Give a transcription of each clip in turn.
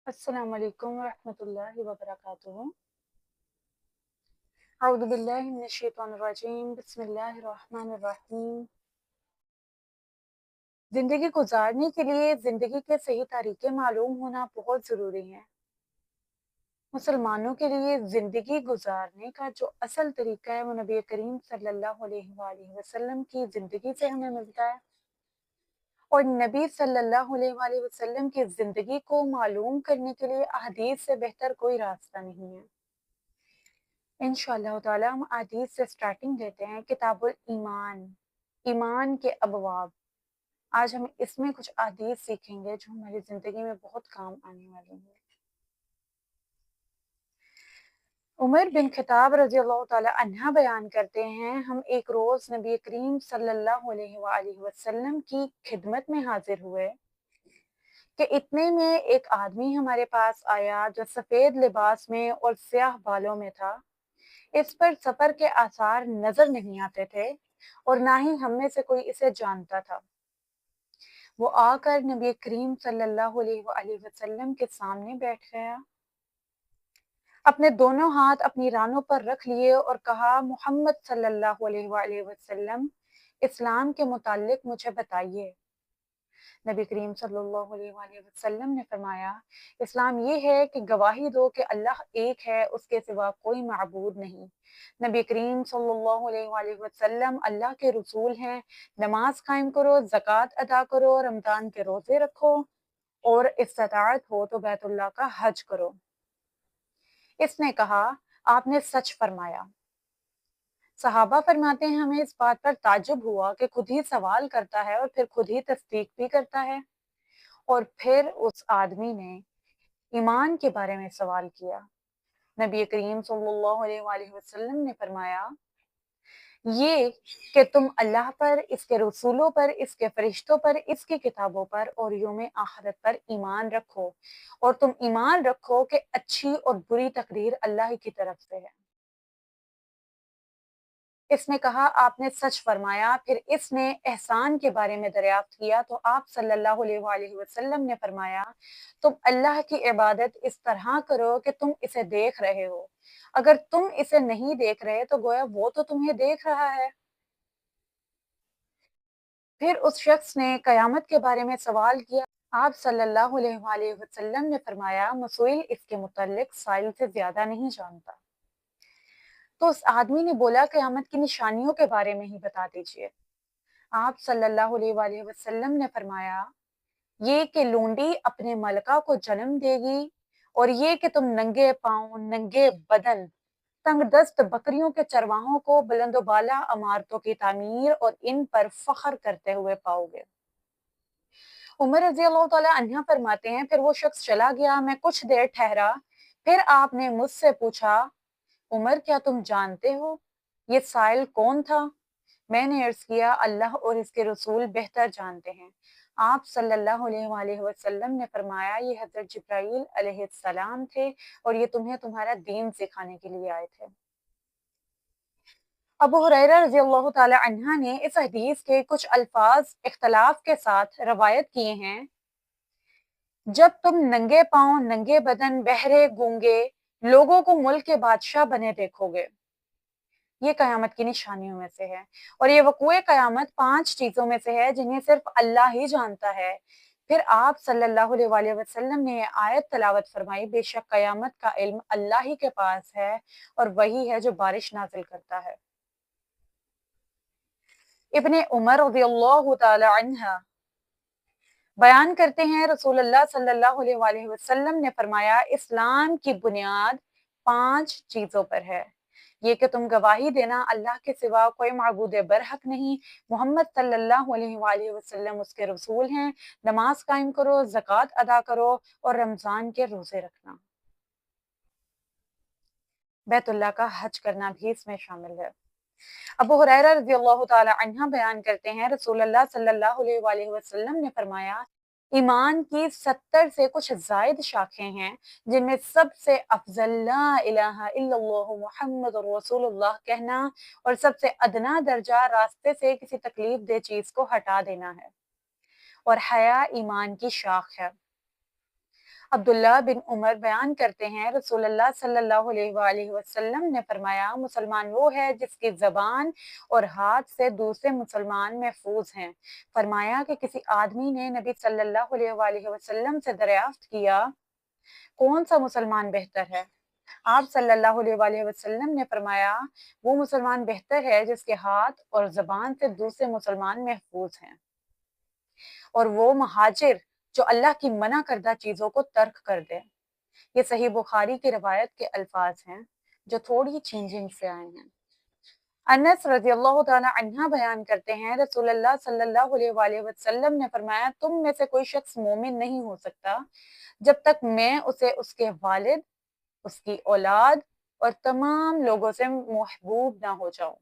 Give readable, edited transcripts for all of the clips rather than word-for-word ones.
السلام علیکم ورحمۃ اللہ وبرکاتہ۔ اعوذ باللہ من الشیطان الرجیم، بسم اللہ الرحمن الرحیم۔ زندگی گزارنے کے لیے زندگی کے صحیح طریقے معلوم ہونا بہت ضروری ہے۔ مسلمانوں کے لیے زندگی گزارنے کا جو اصل طریقہ ہے وہ نبی کریم صلی اللہ علیہ وآلہ وسلم کی زندگی سے ہمیں ملتا ہے، اور نبی صلی اللہ علیہ وآلہ وسلم کی زندگی کو معلوم کرنے کے لیے احادیث سے بہتر کوئی راستہ نہیں ہے۔ انشاءاللہ تعالی ہم حدیث سے سٹارٹنگ دیتے ہیں، کتاب الایمان، ایمان کے ابواب۔ آج ہم اس میں کچھ احادیث سیکھیں گے جو ہماری زندگی میں بہت کام آنے والی ہیں۔ عمر بن خطاب رضی اللہ تعالی عنہ بیان کرتے ہیں، ہم ایک روز نبی کریم صلی اللہ علیہ وآلہ وسلم کی خدمت میں حاضر ہوئے کہ اتنے میں ایک آدمی ہمارے پاس آیا جو سفید لباس میں اور سیاہ بالوں میں تھا۔ اس پر سفر کے آثار نظر نہیں آتے تھے اور نہ ہی ہم میں سے کوئی اسے جانتا تھا۔ وہ آ کر نبی کریم صلی اللہ علیہ وآلہ وسلم کے سامنے بیٹھ گیا، اپنے دونوں ہاتھ اپنی رانوں پر رکھ لیے اور کہا، محمد صلی اللہ علیہ وآلہ وسلم، اسلام کے متعلق مجھے بتائیے۔ نبی کریم صلی اللہ علیہ وآلہ وسلم نے فرمایا، اسلام یہ ہے کہ گواہی دو کہ اللہ ایک ہے، اس کے سوا کوئی معبود نہیں۔ نبی کریم صلی اللہ علیہ وآلہ وسلم اللہ کے رسول ہیں، نماز قائم کرو، زکوٰۃ ادا کرو، رمضان کے روزے رکھو، اور استطاعت ہو تو بیت اللہ کا حج کرو۔ اس نے کہا، آپ نے سچ فرمایا۔ صحابہ فرماتے ہیں، ہمیں اس بات پر تعجب ہوا کہ خود ہی سوال کرتا ہے اور پھر خود ہی تصدیق بھی کرتا ہے۔ اور پھر اس آدمی نے ایمان کے بارے میں سوال کیا۔ نبی کریم صلی اللہ علیہ وآلہ وسلم نے فرمایا، یہ کہ تم اللہ پر، اس کے رسولوں پر، اس کے فرشتوں پر، اس کی کتابوں پر اور یوم آخرت پر ایمان رکھو، اور تم ایمان رکھو کہ اچھی اور بری تقدیر اللہ ہی کی طرف سے ہے۔ اس نے کہا، آپ نے سچ فرمایا۔ پھر اس نے احسان کے بارے میں دریافت کیا تو آپ صلی اللہ علیہ وآلہ وسلم نے فرمایا، تم اللہ کی عبادت اس طرح کرو کہ تم اسے دیکھ رہے ہو، اگر تم اسے نہیں دیکھ رہے تو گویا وہ تو تمہیں دیکھ رہا ہے۔ پھر اس شخص نے قیامت کے بارے میں سوال کیا۔ آپ صلی اللہ علیہ وآلہ وسلم نے فرمایا، مسئول اس کے متعلق سائل سے زیادہ نہیں جانتا۔ تو اس آدمی نے بولا، قیامت کی نشانیوں کے بارے میں ہی بتا دیجیے۔ آپ صلی اللہ علیہ وآلہ وسلم نے فرمایا، یہ کہ لونڈی اپنے ملکہ کو جنم دے گی، اور یہ کہ تم ننگے پاؤں، ننگے بدن، تنگ دست بکریوں کے چرواہوں کو بلند و بالا عمارتوں کی تعمیر اور ان پر فخر کرتے ہوئے پاؤ گے۔ عمر رضی اللہ تعالیٰ عنہ فرماتے ہیں، پھر وہ شخص چلا گیا، میں کچھ دیر ٹھہرا، پھر آپ نے مجھ سے پوچھا، عمر کیا تم جانتے ہو یہ سائل کون تھا؟ میں نے عرض کیا، اللہ اور اس کے رسول بہتر جانتے ہیں۔ آپ صلی اللہ علیہ وآلہ وسلم نے فرمایا، یہ حضرت جبرائیل علیہ السلام تھے اور یہ تمہیں تمہارا دین سکھانے کے لیے آئے تھے۔ ابو ہریرہ رضی اللہ تعالی عنہ نے اس حدیث کے کچھ الفاظ اختلاف کے ساتھ روایت کیے ہیں، جب تم ننگے پاؤں، ننگے بدن، بہرے، گونگے لوگوں کو ملک کے بادشاہ بنے دیکھو گے، یہ قیامت کی نشانیوں میں سے ہے، اور یہ وقوع قیامت 5 چیزوں میں سے ہے جنہیں صرف اللہ ہی جانتا ہے۔ پھر آپ صلی اللہ علیہ وآلہ وسلم نے آیت تلاوت فرمائی، بے شک قیامت کا علم اللہ ہی کے پاس ہے اور وہی ہے جو بارش نازل کرتا ہے۔ ابن عمر رضی اللہ تعالی عنہ بیان کرتے ہیں، رسول اللہ صلی اللہ علیہ وآلہ وسلم نے فرمایا، اسلام کی بنیاد 5 چیزوں پر ہے، یہ کہ تم گواہی دینا اللہ کے سوا کوئی معبود برحق نہیں، محمد صلی اللہ علیہ وآلہ وسلم اس کے رسول ہیں، نماز قائم کرو، زکوٰۃ ادا کرو اور رمضان کے روزے رکھنا، بیت اللہ کا حج کرنا بھی اس میں شامل ہے۔ ابو ہریرہ رضی اللہ تعالی عنہ بیان کرتے ہیں، رسول اللہ صلی اللہ علیہ وآلہ وسلم نے فرمایا، ایمان کی 70 سے کچھ زائد شاخیں ہیں، جن میں سب سے افضل لا الہ الا اللہ محمد رسول اللہ کہنا، اور سب سے ادنا درجہ راستے سے کسی تکلیف دہ چیز کو ہٹا دینا ہے، اور حیا ایمان کی شاخ ہے۔ عبداللہ بن عمر بیان کرتے ہیں رسول اللہ صلی اللہ علیہ وآلہ وسلم نے فرمایا مسلمان وہ ہے جس کی زبان اور ہاتھ سے دوسرے مسلمان محفوظ ہیں۔ فرمایا کہ کسی آدمی نے نبی صلی اللہ علیہ وآلہ وسلم سے دریافت کیا کون سا مسلمان بہتر ہے؟ آپ صلی اللہ علیہ وآلہ وسلم نے فرمایا وہ مسلمان بہتر ہے جس کے ہاتھ اور زبان سے دوسرے مسلمان محفوظ ہیں، اور وہ مہاجر جو اللہ کی منع کردہ چیزوں کو ترک کر دے۔ یہ صحیح بخاری کی روایت کے الفاظ ہیں جو تھوڑی چینجنگ سے آئے ہیں۔ انس رضی اللہ تعالیٰ عنہ بیان کرتے ہیں رسول اللہ صلی اللہ علیہ وآلہ وسلم نے فرمایا تم میں سے کوئی شخص مومن نہیں ہو سکتا جب تک میں اسے اس کے والد، اس کی اولاد اور تمام لوگوں سے محبوب نہ ہو جاؤں۔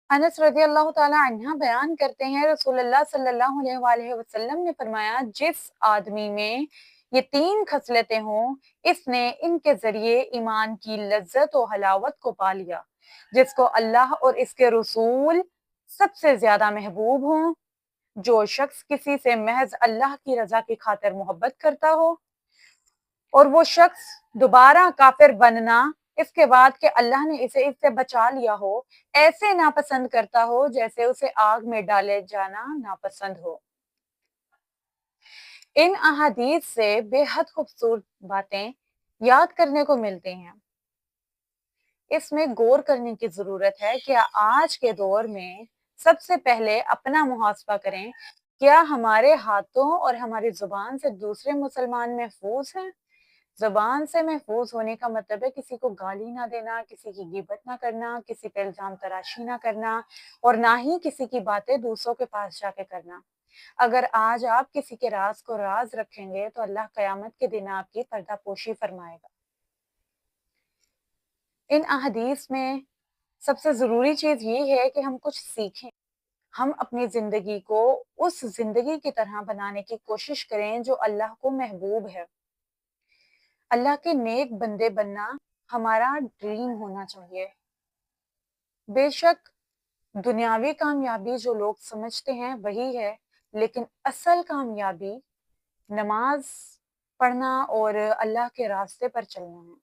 انس رضی اللہ تعالیٰ عنہ بیان کرتے ہیں رسول اللہ صلی اللہ علیہ وآلہ وسلم نے فرمایا جس آدمی میں یہ تین خصلتیں ہوں اس نے ان کے ذریعے ایمان کی لذت و حلاوت کو پا لیا۔ جس کو اللہ اور اس کے رسول سب سے زیادہ محبوب ہوں، جو شخص کسی سے محض اللہ کی رضا کی خاطر محبت کرتا ہو، اور وہ شخص دوبارہ کافر بننا اس کے بعد کہ اللہ نے اسے اس سے بچا لیا ہو ایسے ناپسند کرتا ہو جیسے اسے آگ میں ڈالے جانا ناپسند ہو۔ ان احادیث سے بے حد خوبصورت باتیں یاد کرنے کو ملتی ہیں۔ اس میں غور کرنے کی ضرورت ہے کہ آج کے دور میں سب سے پہلے اپنا محاسبہ کریں، کیا ہمارے ہاتھوں اور ہماری زبان سے دوسرے مسلمان محفوظ ہیں؟ زبان سے محفوظ ہونے کا مطلب ہے کسی کو گالی نہ دینا، کسی کی غیبت نہ کرنا، کسی پہ الزام تراشی نہ کرنا، اور نہ ہی کسی کی باتیں دوسروں کے پاس جا کے کرنا۔ اگر آج آپ کسی کے راز کو راز رکھیں گے تو اللہ قیامت کے دن آپ کی پردہ پوشی فرمائے گا۔ ان احادیث میں سب سے ضروری چیز یہ ہے کہ ہم کچھ سیکھیں، ہم اپنی زندگی کو اس زندگی کی طرح بنانے کی کوشش کریں جو اللہ کو محبوب ہے۔ اللہ کے نیک بندے بننا ہمارا ڈریم ہونا چاہیے۔ بے شک دنیاوی کامیابی جو لوگ سمجھتے ہیں وہی ہے، لیکن اصل کامیابی نماز پڑھنا اور اللہ کے راستے پر چلنا ہے۔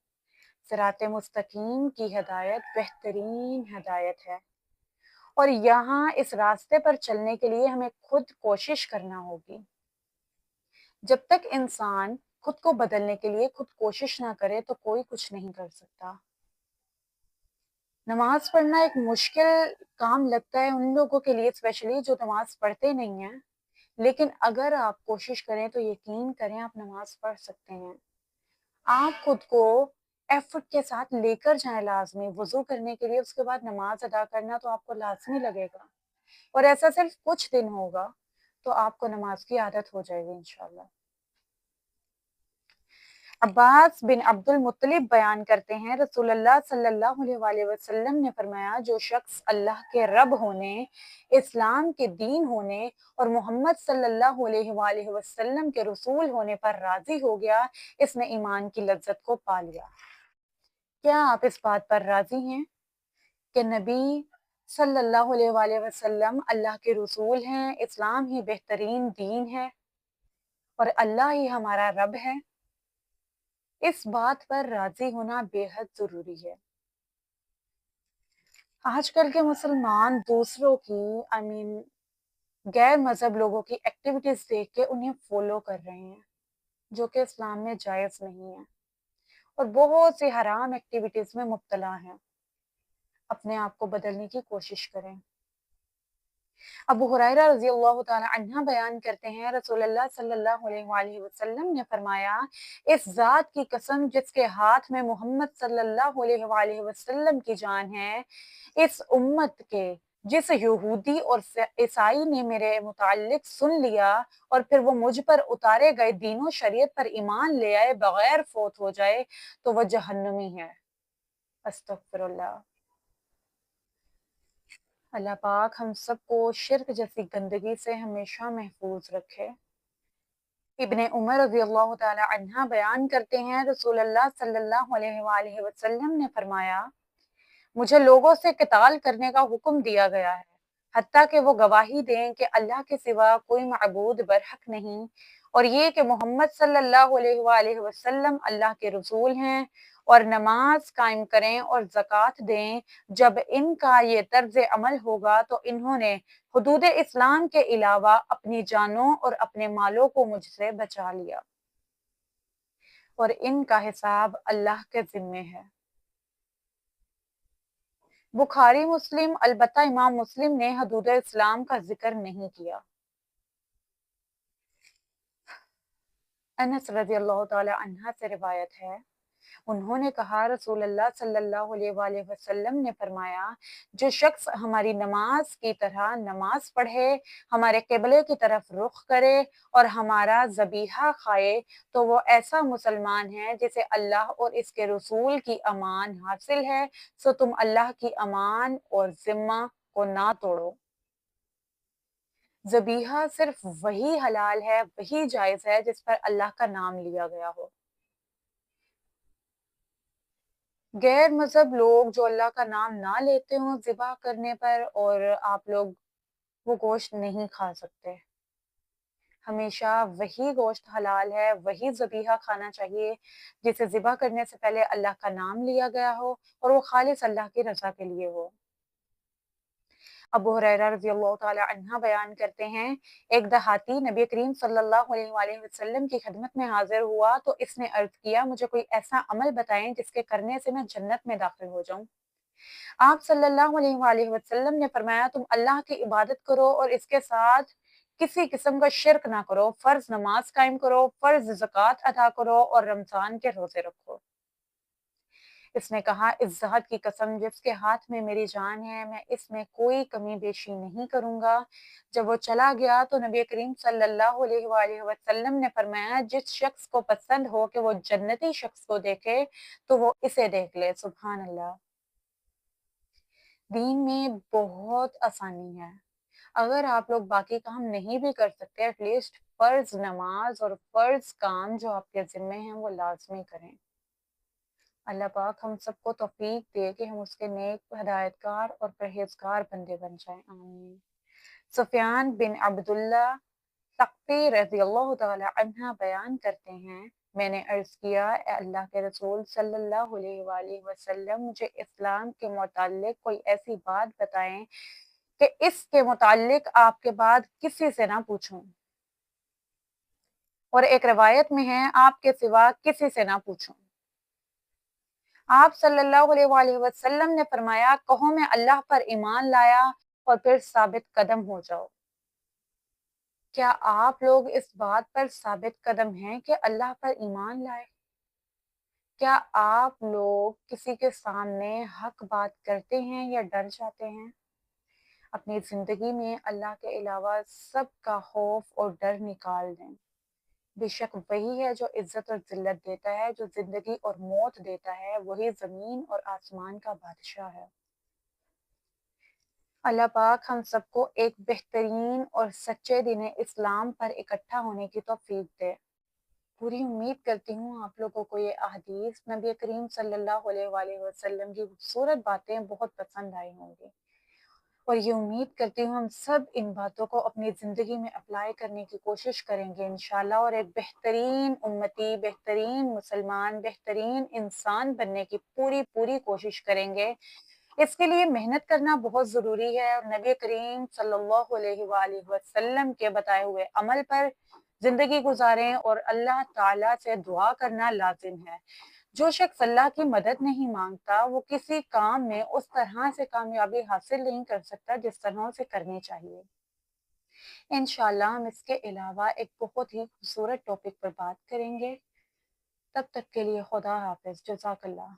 صراط مستقیم کی ہدایت بہترین ہدایت ہے، اور یہاں اس راستے پر چلنے کے لیے ہمیں خود کوشش کرنا ہوگی۔ جب تک انسان خود کو بدلنے کے لیے خود کوشش نہ کرے تو کوئی کچھ نہیں کر سکتا۔ نماز پڑھنا ایک مشکل کام لگتا ہے ان لوگوں کے لیے اسپیشلی جو نماز پڑھتے نہیں ہیں، لیکن اگر آپ کوشش کریں تو یقین کریں آپ نماز پڑھ سکتے ہیں۔ آپ خود کو ایفرٹ کے ساتھ لے کر جائیں، لازمی وضو کرنے کے لیے، اس کے بعد نماز ادا کرنا تو آپ کو لازمی لگے گا، اور ایسا صرف کچھ دن ہوگا تو آپ کو نماز کی عادت ہو جائے گی انشاءاللہ۔ عباس بن عبد المطلب بیان کرتے ہیں رسول اللہ صلی اللہ علیہ وآلہ وسلم نے فرمایا جو شخص اللہ کے رب ہونے، اسلام کے دین ہونے اور محمد صلی اللہ علیہ وآلہ وسلم کے رسول ہونے پر راضی ہو گیا، اس نے ایمان کی لذت کو پا لیا۔ کیا آپ اس بات پر راضی ہیں کہ نبی صلی اللہ علیہ وآلہ وسلم اللہ کے رسول ہیں، اسلام ہی بہترین دین ہے، اور اللہ ہی ہمارا رب ہے؟ اس بات پر راضی ہونا بے حد ضروری ہے۔ آج کل کے مسلمان دوسروں کی غیر مذہب لوگوں کی ایکٹیویٹیز دیکھ کے انہیں فالو کر رہے ہیں، جو کہ اسلام میں جائز نہیں ہے، اور بہت سی حرام ایکٹیویٹیز میں مبتلا ہیں۔ اپنے آپ کو بدلنے کی کوشش کریں۔ ابو ہریرہ رضی اللہ تعالی عنہ بیان کرتے ہیں رسول اللہ صلی اللہ علیہ وآلہ وسلم نے فرمایا اس ذات کی قسم جس کے ہاتھ میں محمد صلی اللہ علیہ وآلہ وسلم کی جان ہے، اس امت کے جس یہودی اور عیسائی نے میرے متعلق سن لیا اور پھر وہ مجھ پر اتارے گئے دین و شریعت پر ایمان لے آئے بغیر فوت ہو جائے تو وہ جہنمی ہے۔ استغفر اللہ۔ اللہ پاک ہم سب کو شرک جیسی گندگی سے ہمیشہ محفوظ رکھے۔ ابن عمر رضی اللہ تعالی عنہ بیان کرتے ہیں رسول اللہ صلی اللہ علیہ وآلہ وسلم نے فرمایا مجھے لوگوں سے قتال کرنے کا حکم دیا گیا ہے، حتیٰ کہ وہ گواہی دیں کہ اللہ کے سوا کوئی معبود برحق نہیں، اور یہ کہ محمد صلی اللہ علیہ وآلہ وسلم اللہ کے رسول ہیں، اور نماز قائم کریں اور زکوٰۃ دیں۔ جب ان کا یہ طرز عمل ہوگا تو انہوں نے حدود اسلام کے علاوہ اپنی جانوں اور اپنے مالوں کو مجھ سے بچا لیا، اور ان کا حساب اللہ کے ذمے ہے۔ بخاری مسلم۔ البتہ امام مسلم نے حدود اسلام کا ذکر نہیں کیا۔ انس رضی اللہ تعالی عنہ سے روایت ہے، انہوں نے کہا رسول اللہ صلی اللہ علیہ وآلہ وسلم نے فرمایا، جو شخص ہماری نماز کی طرح نماز پڑھے، ہمارے قبلے کی طرف رخ کرے اور ہمارا ذبیحہ کھائے تو وہ ایسا مسلمان ہے جسے اللہ اور اس کے رسول کی امان حاصل ہے، سو تم اللہ کی امان اور ذمہ کو نہ توڑو۔ ذبیحہ صرف وہی حلال ہے، وہی جائز ہے جس پر اللہ کا نام لیا گیا ہو۔ غیر مذہب لوگ جو اللہ کا نام نہ لیتے ہوں ذبح کرنے پر، اور آپ لوگ وہ گوشت نہیں کھا سکتے۔ ہمیشہ وہی گوشت حلال ہے، وہی ذبیحہ کھانا چاہیے جسے ذبح کرنے سے پہلے اللہ کا نام لیا گیا ہو اور وہ خالص اللہ کی رضا کے لیے ہو۔ ابو ہریرہ رضی اللہ تعالی عنہ بیان کرتے ہیں، ایک دیہاتی نبی کریم صلی اللہ علیہ وآلہ وسلم کی خدمت میں حاضر ہوا تو اس نے عرض کیا، مجھے کوئی ایسا عمل بتائیں جس کے کرنے سے میں جنت میں داخل ہو جاؤں۔ آپ صلی اللہ علیہ وآلہ وسلم نے فرمایا، تم اللہ کی عبادت کرو اور اس کے ساتھ کسی قسم کا شرک نہ کرو، فرض نماز قائم کرو، فرض زکوٰۃ ادا کرو اور رمضان کے روزے رکھو۔ اس نے کہا، اس ذات کی قسم جس کے ہاتھ میں میری جان ہے، میں اس میں کوئی کمی بیشی نہیں کروں گا۔ جب وہ چلا گیا تو نبی کریم صلی اللہ علیہ وآلہ وسلم نے فرمایا، جس شخص کو پسند ہو کہ وہ جنتی شخص کو دیکھے تو وہ اسے دیکھ لے۔ سبحان اللہ۔ دین میں بہت آسانی ہے۔ اگر آپ لوگ باقی کام نہیں بھی کر سکتے، ایٹ لیسٹ فرض نماز اور فرض کام جو آپ کے ذمے ہیں وہ لازمی کریں۔ اللہ پاک ہم سب کو توفیق دے کہ ہم اس کے نیک ہدایتکار اور پرہیزگار بندے بن جائیں، آمین۔ سفیان بن عبداللہ ثقفی رضی اللہ تعالی عنہ بیان کرتے ہیں، میں نے عرض کیا، اے اللہ کے رسول صلی اللہ علیہ وآلہ وسلم، مجھے اسلام کے متعلق کوئی ایسی بات بتائیں کہ اس کے متعلق آپ کے بعد کسی سے نہ پوچھوں، اور ایک روایت میں ہے آپ کے سوا کسی سے نہ پوچھوں۔ آپ صلی اللہ علیہ وآلہ وسلم نے فرمایا، کہو میں اللہ پر ایمان لایا اور پھر ثابت قدم ہو جاؤ۔ کیا آپ لوگ اس بات پر ثابت قدم ہیں کہ اللہ پر ایمان لائے؟ کیا آپ لوگ کسی کے سامنے حق بات کرتے ہیں یا ڈر جاتے ہیں؟ اپنی زندگی میں اللہ کے علاوہ سب کا خوف اور ڈر نکال دیں۔ بے شک وہی ہے جو عزت اور ذلت دیتا ہے، جو زندگی اور موت دیتا ہے، وہی زمین اور آسمان کا بادشاہ ہے۔ اللہ پاک ہم سب کو ایک بہترین اور سچے دین اسلام پر اکٹھا ہونے کی توفیق دے۔ پوری امید کرتی ہوں آپ لوگوں کو یہ احادیث نبی کریم صلی اللہ علیہ وآلہ وسلم کی خوبصورت باتیں بہت پسند آئی ہوں گی، اور یہ امید کرتی ہوں ہم سب ان باتوں کو اپنی زندگی میں اپلائی کرنے کی کوشش کریں گے انشاءاللہ، اور ایک بہترین امتی، بہترین مسلمان، بہترین انسان بننے کی پوری کوشش کریں گے۔ اس کے لیے محنت کرنا بہت ضروری ہے، اور نبی کریم صلی اللہ علیہ وآلہ وسلم کے بتائے ہوئے عمل پر زندگی گزاریں، اور اللہ تعالیٰ سے دعا کرنا لازم ہے۔ جو شخص اللہ کی مدد نہیں مانگتا وہ کسی کام میں اس طرح سے کامیابی حاصل نہیں کر سکتا جس طرح سے کرنی چاہیے۔ انشاءاللہ ہم اس کے علاوہ ایک بہت ہی خوبصورت ٹاپک پر بات کریں گے۔ تب تک کے لیے خدا حافظ، جزاک اللہ۔